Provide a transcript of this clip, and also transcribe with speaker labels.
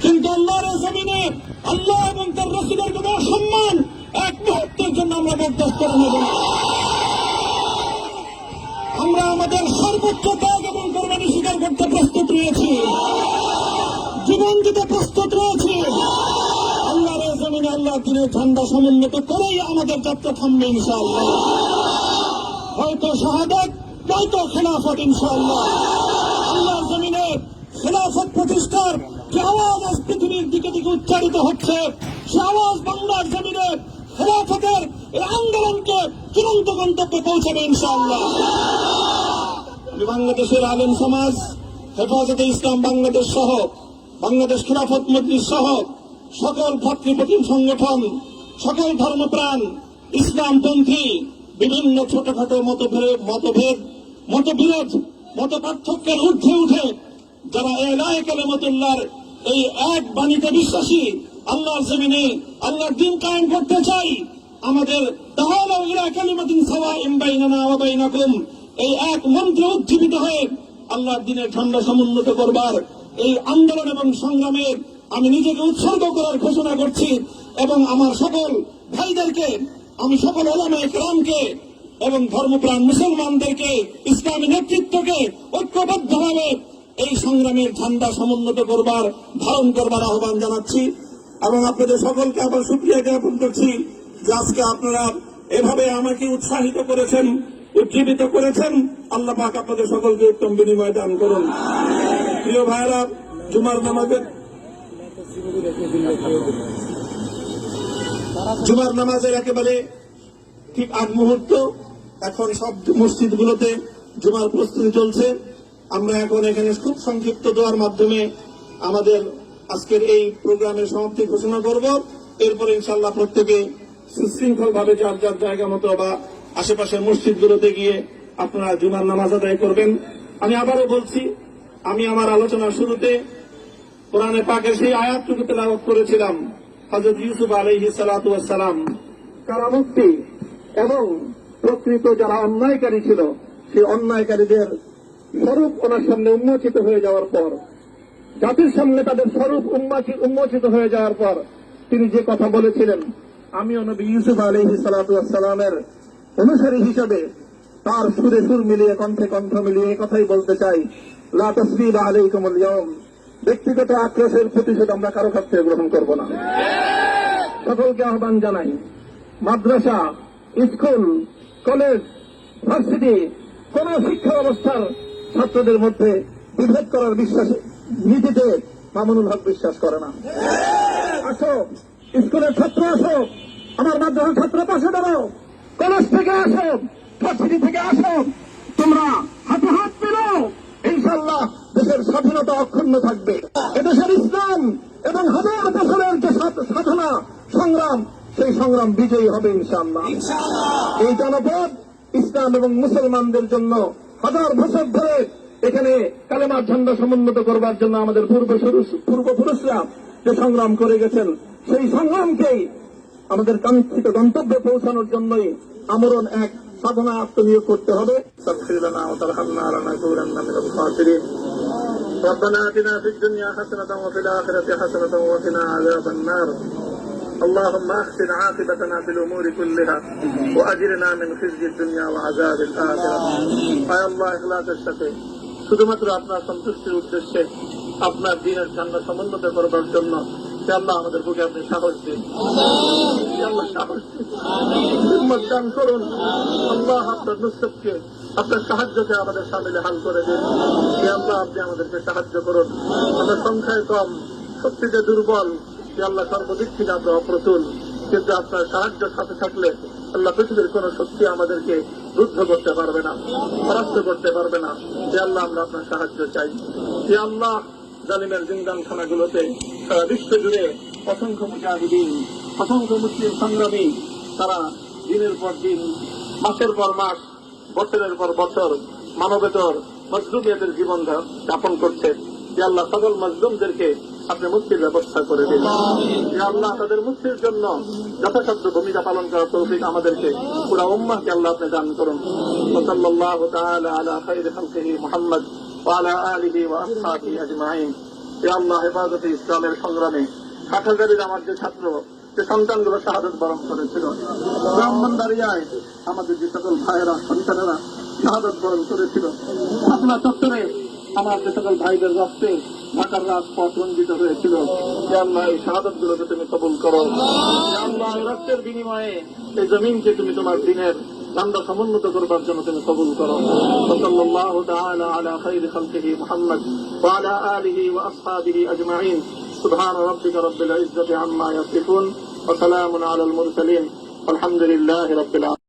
Speaker 1: কিন্তু আল্লাহর জমিনে আল্লাহ এবং তার রাসূলের কোন সম্মান এক মুহূর্তের জন্য আমরা বরদাস্ত করে নেব না। আমরা আমাদের সর্বোচ্চ ত্যাগ এবং কোরবানি স্বীকার করতে প্রস্তুত রয়েছি, জীবন দিতে প্রস্তুত রয়েছি। আল্লাহর জমিনে আল্লাহ দিনের ঝান্ডা সমুন্নত করেই আমাদের যাত্রা থামবে ইনশাআল্লাহ। হয়তো শাহাদাত, নয়তো খেলাফত ইনশাআল্লাহ। আল্লাহর জমিনে খেলাফত প্রতিষ্ঠার যে আওয়াজ আজ পৃথিবীর দিকে দিকে উচ্চারিত হচ্ছে, সে আওয়াজ বাংলার জমিনে খেলাফতের এই আন্দোলনকে চূড়ান্ত গন্তব্যে পৌঁছাবে ইনশাআল্লাহ। আমি বাংলাদেশের আলেম সমাজ, হেফাজতে ইসলাম বাংলাদেশ সহ বাংলাদেশ খেলাফত মজলিস সহ সকল ভাতৃপ্রতিম সংগঠন, সকল ধর্মপ্রাণ, ইসলামপন্থী বিভিন্ন ছোটখাটো মতবিরোধ, মত পার্থক্যের ঊর্ধ্বে উঠে যারা এলায়ে কালিমাতুল্লাহর এই এক বাণীতে বিশ্বাসী, আল্লাহর জমিনে আল্লাহর দ্বীন কায়েম করতে চাই, আমাদের তাআলা ইলা কালিমাতিন সাওয়াইন বাইনানা ওয়া বাইনাকুম এই এক মন্ত্রে উজ্জীবিত হয়ে আল্লাহর দ্বীনের ঝান্ডা সমুন্নত করবার এই আন্দোলন এবং সংগ্রামে আমি নিজেকে উৎসর্গ করার ঘোষণা করছি। এবং আমার সকল ভাইদেরকে, আমি সকল উলামায়ে কেরামকে এবং ধর্মপ্রাণ মুসলমানদেরকে, ইসলামী নেতৃত্বকে ঐক্যবদ্ধভাবে এই সংগ্রামের ঝান্ডা সমুন্নত করবার, ধারণ করবার আহ্বান জানাচ্ছি। এবং আপনাদের সকলকে আবার শুকরিয়া জ্ঞাপন করছি যে আজকে আপনারা এভাবে আমাকে উৎসাহিত করেছেন, উজ্জীবিত করেছেন। আল্লাহ পাক আপনাদের সকলকে উত্তম বিনিময় দান করুন। প্রিয় ভাইরা, জুমার নামাজের একেবারে ঠিক আগ মুহূর্ত। এখন সব মসজিদগুলোতে জুমার প্রস্তুতি চলছে। আমরা এখন এখানে খুব সংক্ষিপ্ত দোয়ার মাধ্যমে আমাদের আজকের এই প্রোগ্রামের সমাপ্তি ঘোষণা করব। এরপরে ইনশাআল্লাহ প্রত্যেকে সুশৃঙ্খল ভাবে যার যার জায়গা মতো বা আশেপাশের মসজিদগুলোতে গিয়ে আপনারা জুমার নামাজ আদায় করবেন। আমি আবারও বলছি, আমি আমার আলোচনার শুরুতে কোরআনে পাকের সেই আয়াতটুকু তেলাওয়াত করেছিলাম, হযরত ইউসুফ আলাইহিস সালাতু ওয়াস সালাম কারামুক্তি এবং প্রকৃত যারা অন্যায়কারী ছিল সেই অন্যায়কারীদের স্বরূপ ওনার সামনে উন্মোচিত হয়ে যাওয়ার পর, জাতির সামনে তাদের স্বরূপ উন্মোচিত হয়ে যাওয়ার পর তিনি যে কথা বলেছিলেন, আমিও নবী ইউসুফ আলাইহিস সালাতু ওয়াস সালামের অনুসারী হিসেবে তার সুরে সুর মিলিয়ে, কণ্ঠে কণ্ঠ মিলিয়ে এই কথাই বলতে চাই, লা তাসরিবা আলাইকুমুল ইয়াউম। ব্যক্তিগত আক্রোশের প্রতিশোধ আমরা কারো কাছ থেকে গ্রহণ করব না। সকলকে আহ্বান জানাই, মাদ্রাসা, স্কুল, কলেজ, ভার্সিটি কোন শিক্ষা ব্যবস্থার ছাত্রদের মধ্যে বিভেদ করার নীতিতে মামুনুল হক বিশ্বাস করে না। আসো, স্কুলের ছাত্র আসো, আমার মাদ্রাসার ছাত্র পাশে দাঁড়াও, কলেজ থেকে আসো, ভার্সিটি থেকে আসো, তোমরা হাতে হাত মিলাও, ইনশাআল্লাহ দেশের স্বাধীনতা অক্ষুণ্ণ থাকবে। এদেশের ইসলাম এবং হাজার বছরের যে সাধনা সংগ্রাম, সেই সংগ্রাম বিজয়ী হবে ইনশাআল্লাহ। এই জনপদ ইসলাম এবং মুসলমানদের জন্য হাজার বছর ধরে এখানে কালেমার ঝান্ডা সমুন্নত করবার জন্য আমাদের পূর্বপুরুষরা যে সংগ্রাম করে গেছেন, সেই সংগ্রামকেই আমাদের কাঙ্ক্ষিত গন্তব্যে পৌঁছানোর জন্যই আমরণ এক সাধনা আত্মনিয়োগ করতে হবে। ربنا آتنا في الدنيا حسنة وفي الآخرة حسنة وقنا عذاب النار اللهم أحسن عاقبتنا في الأمور كلها وأجرنا من خزي الدنيا وعذاب الآخرة يا الله إخلاصের সাথে শুধুমাত্র আপনার সন্তুষ্টির উদ্দেশ্যে আপনার দ্বীনের ঝান্ডা সমুন্নত করবার জন্য আল্লাহ আমাদের বুকে আপনি সাহস দিন, আল্লাহ সাহস দিন, হিম্মত দান করুন। আল্লাহ আপনার নুসরতকে, আপনার সাহায্যকে আমাদের সামিলে হাল করে দিন। আল্লাহ আপনি আমাদেরকে সাহায্য করুন। আমরা সংখ্যায় কম, শক্তিতে দুর্বল, আল্লাহ সর্বদিক থেকে আমরা অপ্রতুল, কিন্তু আপনার সাহায্য সাথে থাকলে আল্লাহ পৃথিবীর কোন শক্তি আমাদেরকে রুদ্ধ করতে পারবে না, পরাস্ত করতে পারবে না। আল্লাহ আমরা আপনার সাহায্য চাই। আল্লাহ জালিমের জিন্দানখানাগুলোতে সারা বিশ্ব জুড়ে অসংখ্য মুজাহিদিন, অসংখ্য মুসলিম সংগ্রামী তারা দিনের পর দিন, মাসের পর মাস, বছরের পর বছর মানবেতর মজলুমিয়াতের জীবন যাপন করছে। আল্লাহ সকল মজলুমদেরকে আপনি মুক্তির ব্যবস্থা করে দিন। আল্লাহ তাদের মুক্তির জন্য যথাসাধ্য ভূমিকা পালন করার তৌফিক আমাদেরকে, পুরা উম্মাহকে আল্লাহ আপনি দান করুন। সাল্লাল্লাহু তাআলা আলা খায়রি খালকিহি মুহাম্মদ ওয়া আলা আলিহি ওয়া আসহাবিহি আজমাইন। এ আল্লাহ হেফাজতে ইসলামের সংগ্রামে হাটহাজারীর আমার যে ছাত্র যে সন্তানগুলো শাহাদত বরণ করেছিল, ব্রাহ্মণবাড়িয়ায় আমাদের যে সকল ভাইয়েরা সন্তানেরা শাহাদত বরণ করেছিল, শাপলা চত্বরে আমার যে সকল ভাইদের রক্তে ঢাকার রাজপথ রঞ্জিত হয়েছিল, যে আল্লাহ এই শাহাদত গুলোকে তুমি কবুল করো। যে আল্লাহ এই রক্তের বিনিময়ে এই জমিনকে তুমি তোমার দিনের ঝান্ডা সমুন্নত করবার জন্য তুমি কবুল করো। সাল্লাল্লাহু তাআলা আলা খায়রি খালকিহি মুহাম্মদ ওয়া আলা আলিহি ওয়া আসহাবিহি আজমাইন। সুবহান রাব্বিকা রাব্বিল ইজ্জাতি আম্মা ইয়াসিফুন ওয়া সালামুন আলাল মুরসালিন। আলহামদুলিল্লাহি রাব্বিল আলামিন।